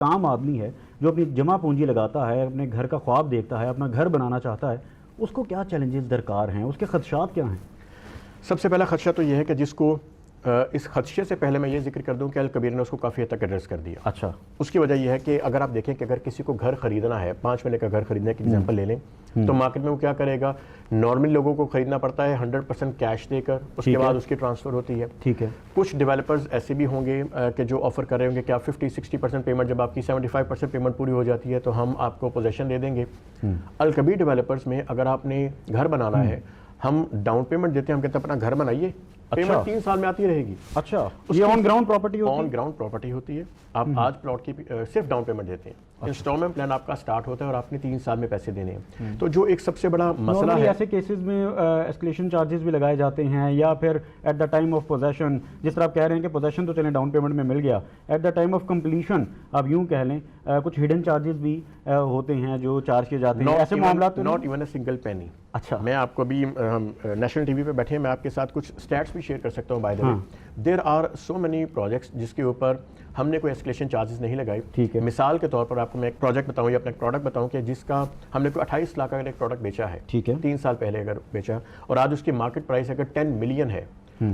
आम आदमी है जो अपनी जमा पूंजी लगाता है, अपने घर का ख्वाब देखता है, अपना घर बनाना चाहता है, उसको क्या चैलेंजेस दरकार हैं, उसके खदशात क्या हैं? सबसे पहला खदशा तो ये है कि जिसको इस खदशे से पहले मैं ये जिक्र कर दूं कि अल कबीर ने उसको काफ़ी हद तक एड्रेस कर दिया। अच्छा। उसकी वजह यह है कि अगर आप देखें कि अगर किसी को घर खरीदना है, 5 महीने का घर खरीदने की एग्जांपल ले लें, तो मार्केट में वो क्या करेगा, नॉर्मल लोगों को खरीदना पड़ता है 100% कैश देकर, उसके बाद उसकी ट्रांसफ़र होती है। ठीक है। कुछ डेवलपर्स ऐसे भी होंगे कि जो ऑफर कर रहे होंगे कि आप 50-60% पेमेंट, जब आपकी 75% पेमेंट पूरी हो जाती है तो हम आपको पोजेशन दे देंगे। अल कबीर डेवलपर्स में अगर आपने घर बनाना है, हम डाउन पेमेंट देते हैं, हम कहते हैं अपना घर बनाइए, पेमेंट 3 साल में आती रहेगी। अच्छा, ये ऑन ग्राउंड प्रॉपर्टी होती है? ऑन ग्राउंड प्रॉपर्टी होती है। आप आज प्लॉट की सिर्फ डाउन पेमेंट देते हैं। इंस्टॉलमेंट प्लान आपका स्टार्ट होता है और आपने 3 साल में पैसे देने हैं। तो जो एक सबसे बड़ा मसला है, ऐसे केसेस में एस्केलेशन चार्जेस भी लगाए जाते हैं, या फिर at the time of possession, जिस तरह आप कह रहे हैं कि पोजेशन तो चले डाउन पेमेंट में मिल गया, at the time of completion आप यूं कह लें कुछ हिडन चार्जेस भी होते हैं जो चार्ज किए जाते हैं, ऐसे मामला? Not even a single penny. अच्छा। मैं आपको भी नेशनल टीवी पे बैठे हैं, मैं आपके साथ कुछ स्टैट्स भी शेयर कर सकता हूँ। By the way, there are so many projects जिसके ऊपर हमने कोई एस्केलेशन चार्जेस नहीं लगाए। ठीक है। मिसाल के तौर पर आपको मैं एक प्रोजेक्ट बताऊं या अपना एक प्रोडक्ट बताऊं कि जिसका हमने कोई 28 लाख का अगर एक प्रोडक्ट बेचा है, ठीक है, 3 साल पहले अगर बेचा, और आज उसकी मार्केट प्राइस अगर 10 मिलियन है,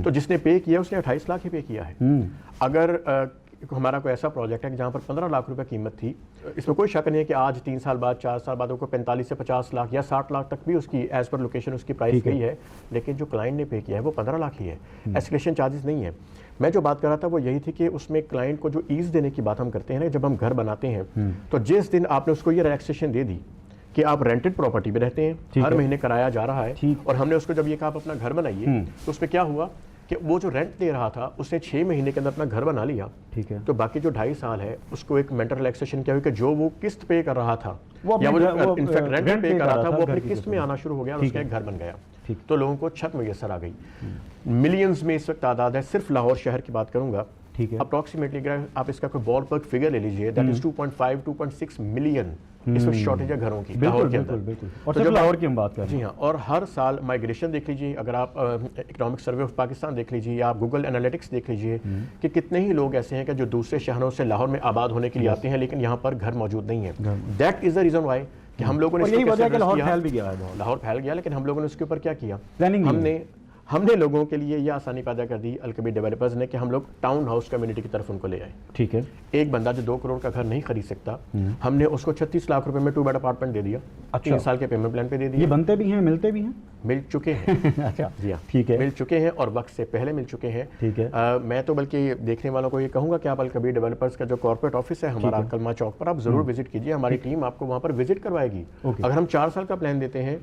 तो जिसने पे किया उसने 28 लाख ही पे किया है। अगर हमारा कोई ऐसा प्रोजेक्ट है जहाँ पर 15 लाख रुपए कीमत थी, इसमें कोई शक नहीं है कि आज 3 साल बाद, 4 साल बाद को 45 से 50 लाख या 60 लाख तक भी उसकी एज पर लोकेशन उसकी प्राइस गई है, लेकिन जो क्लाइंट ने पे किया है वो 15 लाख ही है। एस्केलेशन चार्जेस नहीं है। मैं जो बात कर रहा था वो यही थी कि उसमें क्लाइंट को जो ईज देने की बात हम करते हैं ना, जब हम घर बनाते हैं, तो जिस दिन आपने उसको ये रिलैक्सेशन दे दी कि आप रेंटेड प्रॉपर्टी पे रहते हैं, हर महीने कराया जा रहा है, और हमने उसको जब ये कहा आप अपना घर बनाइए, तो उसमें क्या हुआ कि वो जो रेंट दे रहा था उसने 6 महीने के अंदर अपना घर बना लिया। ठीक है। तो बाकी जो 2.5 साल है उसको एक मेंटल रिलैक्सेशन क्या हुई कि जो वो किस्त पे कर रहा था, या वो इनफैक्ट रेंट पे कर रहा था, वो अपनी किस्त में आना शुरू हो गया और उसका एक घर बन गया। तो लोगों को छत मुयसर आ गई। मिलियंस में इस वक्त तादाद है। सिर्फ लाहौर शहर की बात करूंगा, ठीक है, अप्रॉक्सीमेटली अगर आप इसका कोई बॉलपर्क फिगर ले लीजिए, दैट इज 2.5-2.6 मिलियन इस वक्त शॉर्टेज है घरों की लाहौर के अंदर। बिल्कुल। और तो जब लाहौर की हम बात करें, जी हाँ, और हर साल माइग्रेशन देख लीजिए, अगर आप इकोनॉमिक सर्वे ऑफ पाकिस्तान देख लीजिए या आप गूगल एनालिटिक्स देख लीजिए कि कितने ही लोग ऐसे हैं कि जो दूसरे शहरों से लाहौर में आबाद होने के लिए आते हैं, लेकिन यहाँ पर घर मौजूद नहीं है। That is the reason why कि हम लोगों ने लाहौर फैल भी गया है, लाहौर फैल गया, लेकिन हम लोगों ने उसके ऊपर क्या किया, प्लानिंग हमने लोगों के लिए यह आसानी पैदा कर दी अल कबीर डेवलपर्स ने कि हम लोग टाउन हाउस कम्युनिटी की तरफ उनको ले आए। ठीक है। एक बंदा जो 2 करोड़ का घर नहीं खरीद सकता, हमने उसको 36 लाख रुपए में 2 बेड अपार्टमेंट दे दिया। 3 साल के पेमेंट प्लान पे दे दिया। ये बनते भी हैं, मिलते भी हैं? मिल चुके हैं। अच्छा, जी हाँ, ठीक है, मिल चुके हैं और वक्त से पहले मिल चुके हैं। ठीक है। मैं तो बल्कि देखने वालों को ये कहूंगा कि आप अल कबीर डेवलपर्स का जो कॉर्पोरेट ऑफिस है हमारा कलमा चौक पर, आप जरूर विजिट कीजिए। हमारी टीम आपको वहां पर विजिट करवाएगी। अगर हम 4 साल का प्लान देते हैं